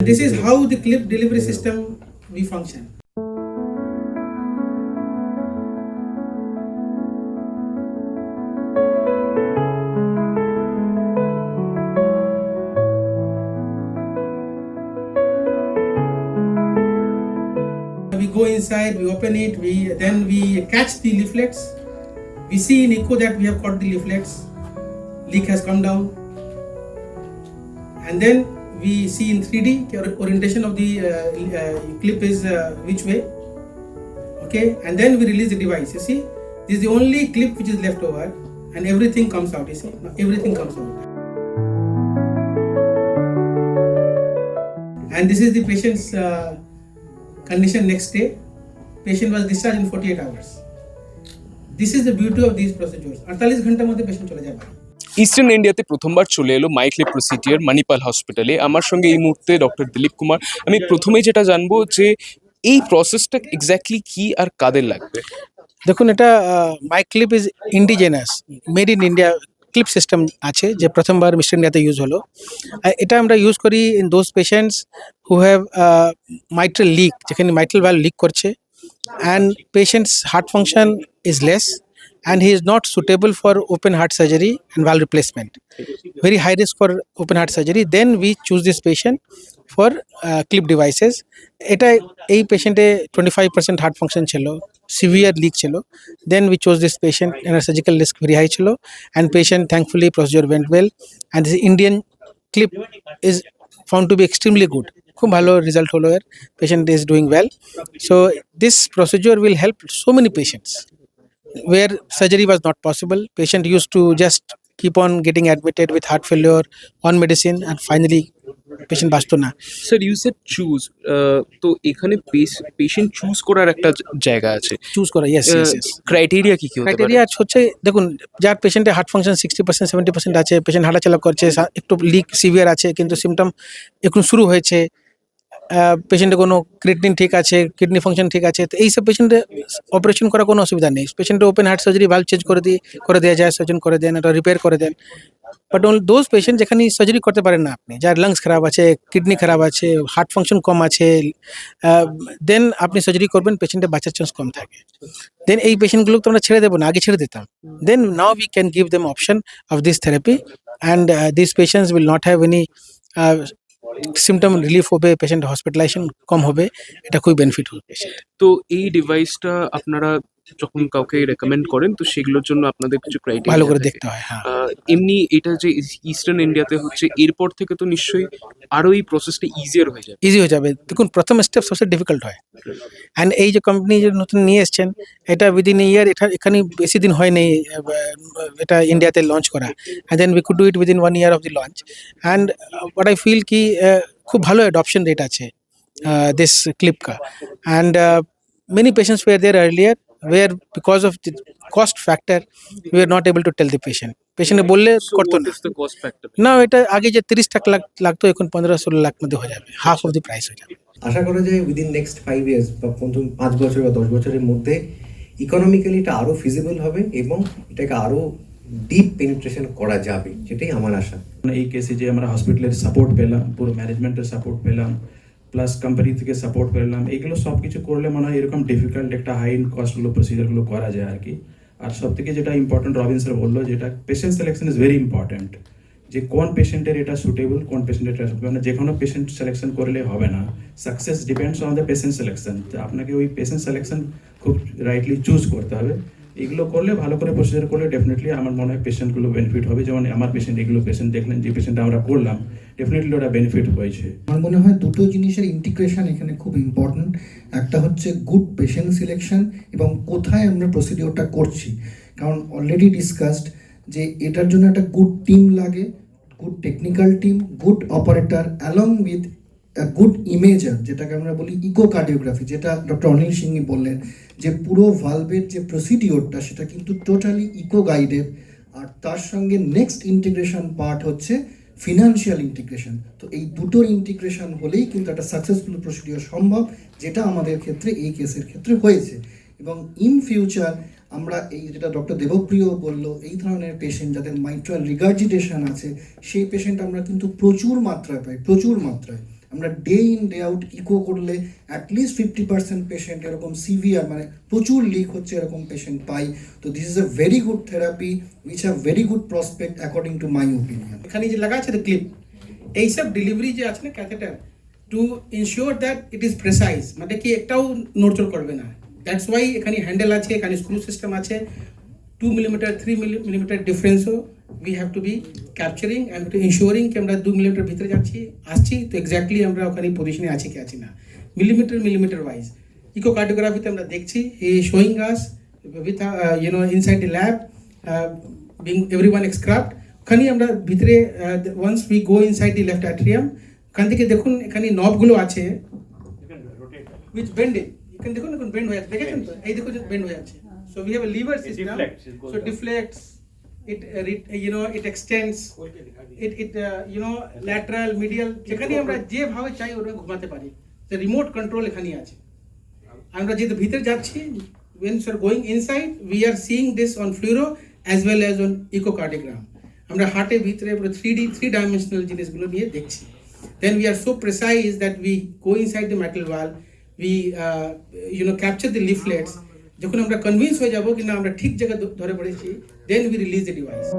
This is how the clip delivery system we function. We go inside, we open it, then we catch the leaflets. We see in echo that we have caught the leaflets. Leak has come down, and then we see in 3D orientation of the clip is which way. Okay, and then we release the device. You see, this is the only clip which is left over, and everything comes out. You see, everything comes out. And this is the patient's condition next day. Patient was discharged in 48 hours. This is the beauty of these procedures. 48 ঘন্টার মধ্যে patient চলে যাবে। Eastern ইন্ডিয়াতে প্রথমবার চলে এলো মাইক্লিপ procedure Manipal হসপিটালে। আমার সঙ্গে এই মুহূর্তে ডক্টর দিলীপ কুমার। আমি প্রথমেই যেটা জানবো যে এই প্রসেসটা এক্স্যাক্টলি কি আর কাদের লাগবে? দেখুন, এটা MyClip is indigenous, made in India clip system আছে, যে প্রথমবার মিস্টার ইন্ডিয়াতে ইউজ হলো। এটা আমরা ইউজ করি in those patients who have mitral leak, যেখানে মাইট্রাল ভ্যালভ লিক করছে, and patients heart function is less and he is not suitable for open heart surgery and valve replacement, very high risk for open heart surgery. Then we choose this patient for clip devices. এটা এই পেশেন্টে 25% heart function ছিল, severe leak ছিল। Then we chose this patient, এর surgical risk very high ছিল, and patient thankfully procedure went well, and this Indian clip is found to be extremely good. খুব ভালো result হলো এর, patient is doing well. So this procedure will help so many patients where surgery was not possible. Patient used to just keep on getting admitted with heart failure on medicine, and finally patient বাঁচতো না। Sir you said choose, তো এখানে patient choose করার একটা জায়গা আছে, choose করা, yes yes yes. Criteria কি কি হতে পারে? ক্রাইটেরিয়া হচ্ছে, দেখুন, যার পেশেন্টের হার্ট ফাংশন 60% 70% আছে, পেশেন্ট হাঁটাচলা করছে, একটু লিক সিভিয়ার আছে, কিন্তু সিমটম এখন শুরু হয়েছে, পেশেন্টের কোনো ক্রিয়েটিনিন ঠিক আছে, কিডনি ফাংশন ঠিক আছে, তো এইসব পেশেন্টে অপারেশন করার কোনো অসুবিধা নেই। পেশেন্টের open heart surgery valve change করে দেওয়া যায়, সার্জন করে দেন, এটা রিপেয়ার করে দেন। বাট অনলি দোজ পেশেন্ট যেখানে সার্জারি করতে পারেন না আপনি, যার লাংস খারাপ আছে, কিডনি খারাপ আছে, হার্ট ফাংশন কম আছে, দেন আপনি সার্জারি করবেন, পেশেন্টের বাঁচার চান্স কম থাকে। দেন এই পেশেন্টগুলোকে তো আমরা ছেড়ে দেবো না, আগে ছেড়ে দিতাম। Then now we can give them option of this therapy, and this patients will not have any symptom relief হবে, পেশেন্ট হসপিটালাইজেশন কম হবে, এটা খুবই বেনিফিট হবে পেশেন্ট। তো এই ডিভাইসটা আপনারা যখন কাউকে রেকমেন্ড করেন, তো সেগুলোর জন্য আপনাদের কিছু ক্রাইটেরিয়া ভালো করে দেখতে হয়। হ্যাঁ, এমনি এটা যে ইস্টার্ন ইন্ডিয়াতে হচ্ছে, এরপর থেকে তো নিশ্চয়ই আরো এই প্রসেসটা ইজিয়ার হয়ে যাবে। ইজি হয়ে যাবে। দেখুন, প্রথম স্টেপ সবচেয়ে ডিফিকাল্ট হয়, অ্যান্ড এই যে কোম্পানি যে নতুন নিয়ে এসছেন, এটা উইদিন ইয়ার, এটা এখানে বেশি দিন হয়নি এটা ইন্ডিয়াতে লঞ্চ করা, and then we could do it within 1 year of the launch. And what I feel কি খুব ভালো অ্যাডপশন রেট আছে দিস ক্লিপ কা, and many patients were there earlier where because of the cost factor we were not able to tell the patient বললে করতো না। Cost factor না, এটা আগে যে 30 লাখ লাগতো, এখন 15-16 লাখ মধ্যে হয়ে যাবে, হাফ অফ দি প্রাইস হয়ে যাবে। আশা করা যায় উইদিন নেক্সট 5 years বা প্রথম 5 বছর বা 10 বছরের মধ্যে ইকোনমিক্যালি এটা আরও ফিজিবল হবে এবং এটাকে আরও ডিপ পেনিট্রেশন করা যাবে, সেটাই আমার আশা। এই কেসে যে আমরা হসপিটালের সাপোর্ট পেলাম, পুরো ম্যানেজমেন্টের সাপোর্ট পেলাম, প্লাস কোম্পানি থেকে সাপোর্ট পেলাম, এগুলো সব কিছু করলে মনে হয় এরকম ডিফিকাল্ট একটা হাই কস্টগুলো প্রসিজারগুলো করা যায় আর কি। আর সব থেকে যেটা ইম্পর্টেন্ট রবিন স্যার বললো, যেটা patient selection is very important, যে কোন পেশেন্টের এটা সুটেবল, কোন পেশেন্টের এটা সুটেবল, মানে যে কোনো পেশেন্ট সিলেকশন করলে হবে না। Success depends on the patient selection, আপনাকে ওই পেশেন্ট সিলেকশন খুব রাইটলি চুজ করতে হবে। এগুলো করলে, ভালো করে প্রসিজার করলে ডেফিনেটলি আমার মনে হয় পেশেন্টগুলো বেনিফিট হবে। যেমন আমার পেশেন্ট, এগুলো পেশেন্ট দেখলেন, যে পেশেন্ট আমরা করলাম, ডেফিনেটলি ওটা বেনিফিট হয়েছে। আমার মনে হয় দুটো জিনিসের ইন্টিগ্রেশন এখানে খুব ইম্পর্টেন্ট। একটা হচ্ছে গুড পেশেন্ট সিলেকশন এবং কোথায় আমরা প্রসিডিওরটা করছি, কারণ অলরেডি ডিসকাসড যে এটার জন্য একটা গুড টিম লাগে, good technical team, good operator, along with good imager, যেটাকে আমরা বলি ইকোকার্ডিওগ্রাফি, যেটা ডক্টর অনিল সিংই বললেন, যে পুরো ভালভের যে প্রসিডিওরটা সেটা কিন্তু টোটালি ইকো গাইডেড। আর তার সঙ্গে নেক্সট ইন্টিগ্রেশন পার্ট হচ্ছে ফিনান্সিয়াল ইন্টিগ্রেশন। তো এই দুটোর ইন্টিগ্রেশন হলেই কিন্তু একটা সাকসেসফুল প্রসিডিওর সম্ভব, যেটা আমাদের ক্ষেত্রে, এই কেসের ক্ষেত্রে হয়েছে। এবং ইন ফিউচার আমরা এই যেটা ডক্টর দেবপ্রিয় বললো, এই ধরনের পেশেন্ট যাদের মাইট্রাল রিগার্জিটেশন আছে, সেই পেশেন্ট আমরা কিন্তু প্রচুর মাত্রায় পাই, প্রচুর মাত্রায়। আমরা day in day out echo করলে অ্যাটলিস্ট 50% পেশেন্ট এরকম সিভিয়ার মানে প্রচুর লিক হচ্ছে এরকম পেশেন্ট পাই। তো this is a very good therapy which have very good prospect according to my opinion. এখানে যে লাগা আছে ক্লিপ, এইসব ডেলিভারি যে আছে না catheter, to ensure that it is precise, মানে কি একটাও নড়চড় করবে না। দ্যাটস ওয়াই এখানে হ্যান্ডেল আছে, এখানে স্ক্রু সিস্টেম আছে, 2 মিলিমিটার 3 মিলিমিটার ডিফারেন্সও we have to be capturing and to ensuring কি আমরা 2 মিলিমিটার ভিতরে যাচ্ছি আসছি তো এক্স্যাক্টলি আমরা ওখানে পজিশনে আছি কি আছি না, মিলিমিটার ওয়াইজ। ইকোকার্ডিওগ্রাফিতে আমরা দেখছি he showing us with inside the lab being everyone এক্সক্রাফট। ওখানে আমরা ভিতরে once we go inside the left atrium, ওখান থেকে দেখুন এখানে নবগুলো আছে which bend it. You can দেখুন এখন বেন্ড হয়ে যাচ্ছে, দেখেছেন তো, এই দেখুন বেন্ড হয়ে যাচ্ছে। So we have a lever system, so deflects, it extends, it lateral, medial, যেখানে আমরা যেভাবে চাই ওরকম ঘুমাতে পারি। The remote control এখানে আছে। আমরা যেহেতু ভিতরে যাচ্ছি, when we are going inside, we are seeing this on fluoro as well as on echocardiogram. আমরা হার্টের ভিতরে পুরো 3D 3-dimensional জিনিসগুলো নিয়ে দেখছি। Then we are so precise that we go inside the metal valve, we capture the leaflets. যখন আমরা convince হয়ে যাব কি না আমরা ঠিক জায়গা ধরে পড়েছি, then we release the device.